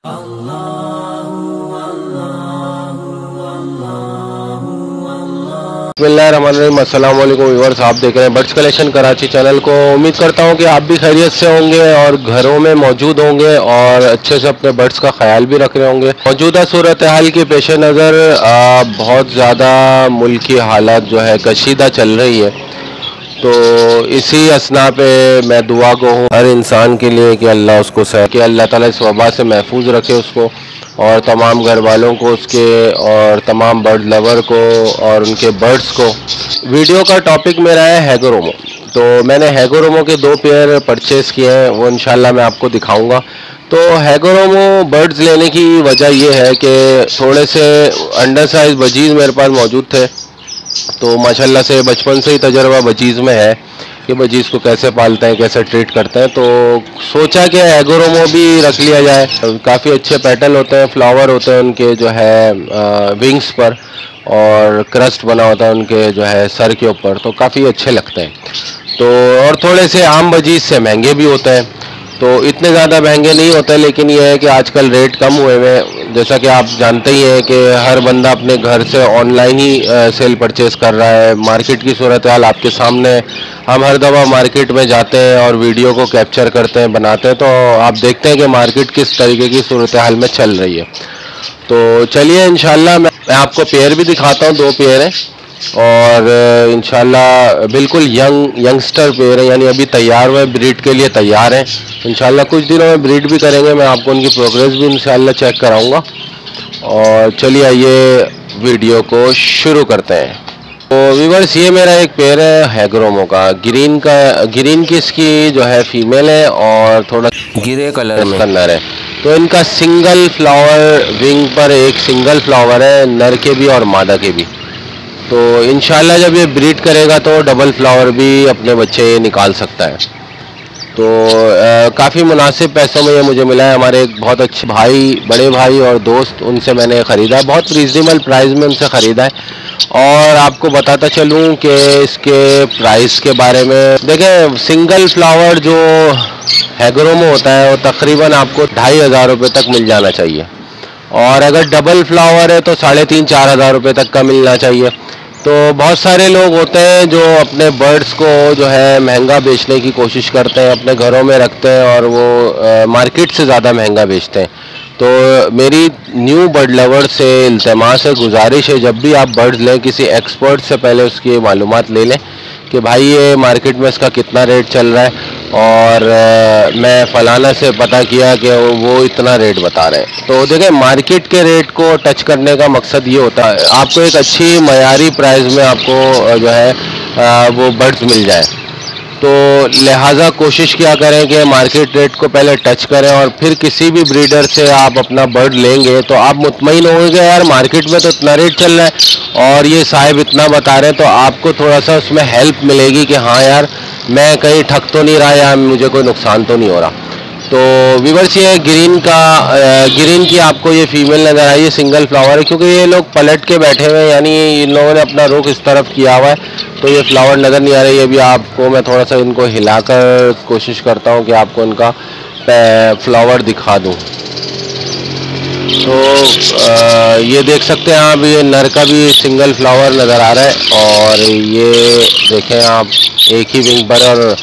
बिस्मिल्लाहिर्रहमानिर्रहीम। अस्सलाम वालेकुम व्यूअर्स, आप देख रहे हैं बर्ड्स कलेक्शन कराची चैनल को। उम्मीद करता हूं कि आप भी खैरियत से होंगे और घरों में मौजूद होंगे और अच्छे से अपने बर्ड्स का ख्याल भी रख रहे होंगे। मौजूदा सूरत हाल के पेश नज़र बहुत ज़्यादा मुल्क की हालत जो है कशीदा चल रही है, तो इसी असना पे मैं दुआ गो हूँ हर इंसान के लिए कि अल्लाह उसको कि अल्लाह ताला इस वबा से महफूज रखे उसको और तमाम घर वालों को उसके और तमाम बर्ड लवर को और उनके बर्ड्स को। वीडियो का टॉपिक मेरा है हैगोरोमो। तो मैंने हैगोरोमो के 2 पेयर परचेज़ किए हैं, वो इंशाल्लाह मैं आपको दिखाऊंगा। तो हैगोरोमो बर्ड्स लेने की वजह यह है कि थोड़े से अंडर साइज बजीज़ मेरे पास मौजूद थे, तो माशाल्लाह से बचपन से ही तजर्बा बजीज़ में है कि बजीज़ को कैसे पालते हैं, कैसे ट्रीट करते हैं। तो सोचा कि हैगोरोमो भी रख लिया जाए। काफ़ी अच्छे पेटल होते हैं, फ्लावर होते हैं उनके जो है विंग्स पर, और क्रस्ट बना होता है उनके जो है सर के ऊपर, तो काफ़ी अच्छे लगते हैं। तो और थोड़े से आम बजीज़ से महंगे भी होते हैं, तो इतने ज़्यादा महंगे नहीं होते, लेकिन यह है कि आजकल रेट कम हुए हुए हैं। जैसा कि आप जानते ही हैं कि हर बंदा अपने घर से ऑनलाइन ही सेल परचेज़ कर रहा है। मार्केट की सूरत हाल आपके सामने है। हम हर दफ़ा मार्केट में जाते हैं और वीडियो को कैप्चर करते हैं, बनाते हैं, तो आप देखते हैं कि मार्केट किस तरीके की सूरत हाल में चल रही है। तो चलिए इंशाल्लाह मैं आपको पेयर भी दिखाता हूँ। 2 पेयर हैं और इंशाल्लाह बिल्कुल यंगस्टर पेयर है, यानी अभी तैयार हुए, ब्रीड के लिए तैयार हैं। इंशाल्लाह कुछ दिनों में ब्रीड भी करेंगे, मैं आपको उनकी प्रोग्रेस भी इंशाल्लाह चेक कराऊंगा। और चलिए ये वीडियो को शुरू करते हैं। तो व्यूअर्स, ये मेरा एक पेयर है हैगोरोमो का, ग्रीन की इसकी जो है फीमेल है और थोड़ा गिरे कलर में नर है। तो इनका सिंगल फ्लावर विंग पर एक सिंगल फ्लावर है, नर के भी और मादा के भी। तो इंशाल्लाह जब ये ब्रीड करेगा तो डबल फ्लावर भी अपने बच्चे निकाल सकता है। तो काफ़ी मुनासिब पैसों में ये मुझे मिला है। हमारे एक बहुत अच्छे भाई, बड़े भाई और दोस्त, उनसे मैंने ख़रीदा, बहुत रीज़नेबल प्राइस में उनसे ख़रीदा है। और आपको बताता चलूँ कि इसके प्राइस के बारे में देखें, सिंगल फ्लावर जो हैगोरोमो होता है वो तकरीबन आपको 2500 रुपये तक मिल जाना चाहिए, और अगर डबल फ्लावर है तो 3500-4 हज़ार रुपये तक का मिलना चाहिए। तो बहुत सारे लोग होते हैं जो अपने बर्ड्स को जो है महंगा बेचने की कोशिश करते हैं, अपने घरों में रखते हैं और वो मार्केट से ज़्यादा महंगा बेचते हैं। तो मेरी न्यू बर्ड लवर से इल्तिमास है, गुजारिश है, जब भी आप बर्ड्स लें किसी एक्सपर्ट से पहले उसकी मालूमात ले लें कि भाई ये मार्केट में इसका कितना रेट चल रहा है, और मैं फ़लाना से पता किया कि वो इतना रेट बता रहे हैं। तो देखें, मार्केट के रेट को टच करने का मकसद ये होता है आपको एक अच्छी मयारी प्राइस में आपको जो है वो बर्ड्स मिल जाए। तो लिहाजा कोशिश किया करें कि मार्केट रेट को पहले टच करें और फिर किसी भी ब्रीडर से आप अपना बर्ड लेंगे तो आप मुतमईन होंगे यार मार्केट में तो इतना रेट चल रहा है और ये साहिब इतना बता रहे हैं, तो आपको थोड़ा सा उसमें हेल्प मिलेगी कि हाँ यार मैं कहीं ठग तो नहीं रहा या मुझे कोई नुकसान तो नहीं हो रहा। तो व्यूअर्स, ये ग्रीन की आपको ये फीमेल नज़र आई है, सिंगल फ्लावर है, क्योंकि ये लोग पलट के बैठे हुए हैं, यानी इन लोगों ने अपना रुख इस तरफ किया हुआ है, तो ये फ्लावर नज़र नहीं आ रही है। अभी आपको मैं थोड़ा सा इनको हिलाकर कोशिश करता हूँ कि आपको इनका फ्लावर दिखा दूँ। तो ये देख सकते हैं आप, ये नर का भी सिंगल फ्लावर नज़र आ रहा है, और ये देखें आप एक ही विंग पर, और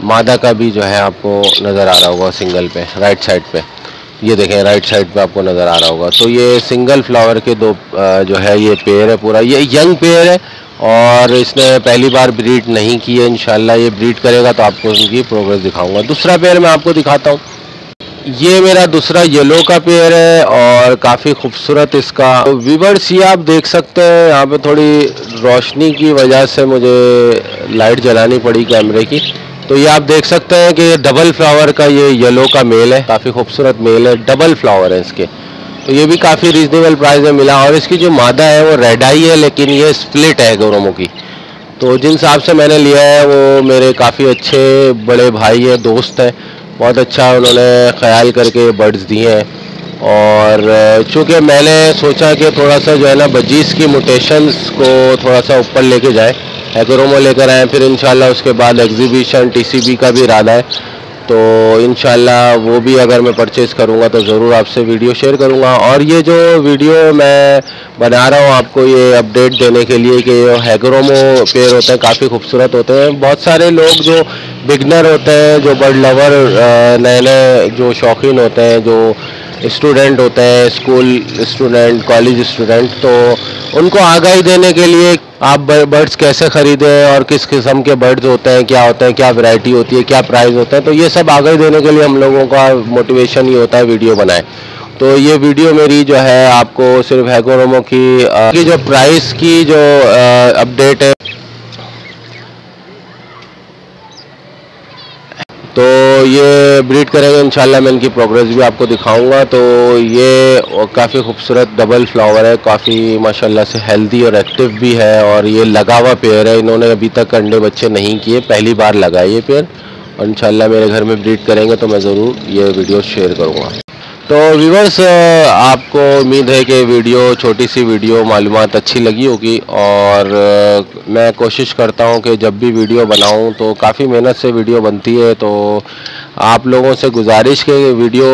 मादा का भी जो है आपको नज़र आ रहा होगा सिंगल पे, राइट साइड पे, ये देखें राइट साइड पे आपको नज़र आ रहा होगा। तो ये सिंगल फ्लावर के 2 जो है ये पेयर है, पूरा ये यंग पेयर है और इसने पहली बार ब्रीड नहीं की है। इंशाल्लाह ये ब्रीड करेगा तो आपको उनकी प्रोग्रेस दिखाऊंगा। दूसरा पेयर मैं आपको दिखाता हूँ, ये मेरा दूसरा येलो का पेयर है और काफ़ी खूबसूरत इसका व्यूअर्स, ये आप देख सकते हैं। यहाँ पे थोड़ी रोशनी की वजह से मुझे लाइट जलानी पड़ी कैमरे की, तो ये आप देख सकते हैं कि डबल फ्लावर का ये येलो का मेल है, काफ़ी खूबसूरत मेल है, डबल फ्लावर है इसके। तो ये भी काफ़ी रीजनेबल प्राइस में मिला, और इसकी जो मादा है वो रेड आई है, लेकिन ये स्प्लिट है हैगोरोमो की। तो जिन हिसाब से मैंने लिया है वो मेरे काफ़ी अच्छे बड़े भाई है, दोस्त हैं, बहुत अच्छा उन्होंने ख्याल करके बर्ड्स दिए हैं। और चूँकि मैंने सोचा कि थोड़ा सा जो है ना बजीज़ की म्यूटेशंस को थोड़ा सा ऊपर लेके जाए, हैगोरोमो लेकर आए, फिर इंशाल्लाह उसके बाद एग्जीबिशन टीसीबी का भी इरादा है। तो इंशाल्लाह वो भी अगर मैं परचेज़ करूँगा तो ज़रूर आपसे वीडियो शेयर करूँगा। और ये जो वीडियो मैं बना रहा हूँ आपको ये अपडेट देने के लिए कि हैग्रोमो पेयर होते हैं, काफ़ी खूबसूरत होते हैं। बहुत सारे लोग जो बिगनर होते हैं, जो बर्ड लवर, नए नए जो शौकीन होते हैं, जो स्टूडेंट होते हैं, स्कूल स्टूडेंट, कॉलेज स्टूडेंट, तो उनको आगाही देने के लिए आप बर्ड्स कैसे ख़रीदें और किस किस्म के बर्ड्स होते हैं, क्या होते हैं, क्या वैरायटी होती है, क्या प्राइस होता है, तो ये सब आगाही देने के लिए हम लोगों का मोटिवेशन ही होता है वीडियो बनाए। तो ये वीडियो मेरी जो है आपको सिर्फ हैग्रोमो की जो प्राइस की जो अपडेट है, तो ये ब्रीड करेंगे इंशाल्लाह। मैं इनकी प्रोग्रेस भी आपको दिखाऊंगा। तो ये काफ़ी खूबसूरत डबल फ्लावर है, काफ़ी माशाल्लाह से हेल्दी और एक्टिव भी है। और ये लगा हुआ पेयर है, इन्होंने अभी तक अंडे बच्चे नहीं किए, पहली बार लगा है ये पेयर। और इंशाल्लाह मेरे घर में ब्रीड करेंगे तो मैं ज़रूर ये वीडियो शेयर करूँगा। तो व्यूवर्स, आपको उम्मीद है कि वीडियो, छोटी सी वीडियो, मालूमात अच्छी लगी होगी। और मैं कोशिश करता हूं कि जब भी वीडियो बनाऊं तो काफ़ी मेहनत से वीडियो बनती है। तो आप लोगों से गुजारिश के वीडियो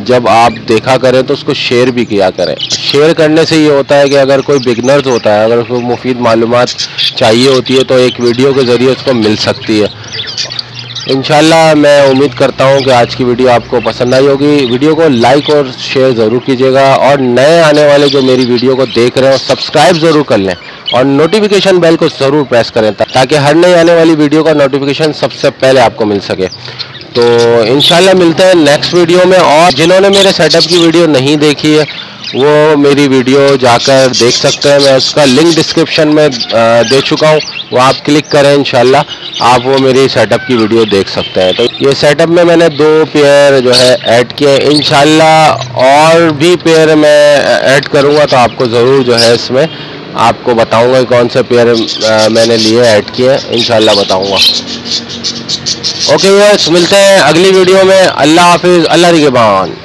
जब आप देखा करें तो उसको शेयर भी किया करें। शेयर करने से ये होता है कि अगर कोई बिगनर्स होता है, अगर उसको मुफीद मालूमात चाहिए होती है तो एक वीडियो के ज़रिए उसको मिल सकती है। इंशाल्लाह मैं उम्मीद करता हूं कि आज की वीडियो आपको पसंद आई होगी। वीडियो को लाइक और शेयर ज़रूर कीजिएगा। और नए आने वाले जो मेरी वीडियो को देख रहे हो, सब्सक्राइब ज़रूर कर लें और नोटिफिकेशन बेल को ज़रूर प्रेस करें ताकि हर नई आने वाली वीडियो का नोटिफिकेशन सबसे पहले आपको मिल सके। तो इंशाल्लाह मिलते हैं नेक्स्ट वीडियो में। और जिन्होंने मेरे सेटअप की वीडियो नहीं देखी है वो मेरी वीडियो जाकर देख सकते हैं, मैं उसका लिंक डिस्क्रिप्शन में दे चुका हूँ, वो आप क्लिक करें, इंशाल्लाह आप वो मेरी सेटअप की वीडियो देख सकते हैं। तो ये सेटअप में मैंने 2 पेयर जो है ऐड किए, इंशाल्लाह और भी पेयर मैं ऐड करूँगा तो आपको ज़रूर जो है इसमें आपको बताऊँगा कौन से पेयर मैंने लिए ऐड किए, इंशाल्लाह बताऊँगा। ओके व्यूअर्स, मिलते हैं अगली वीडियो में। अल्लाह हाफिज़, अल्लाह निगहबान।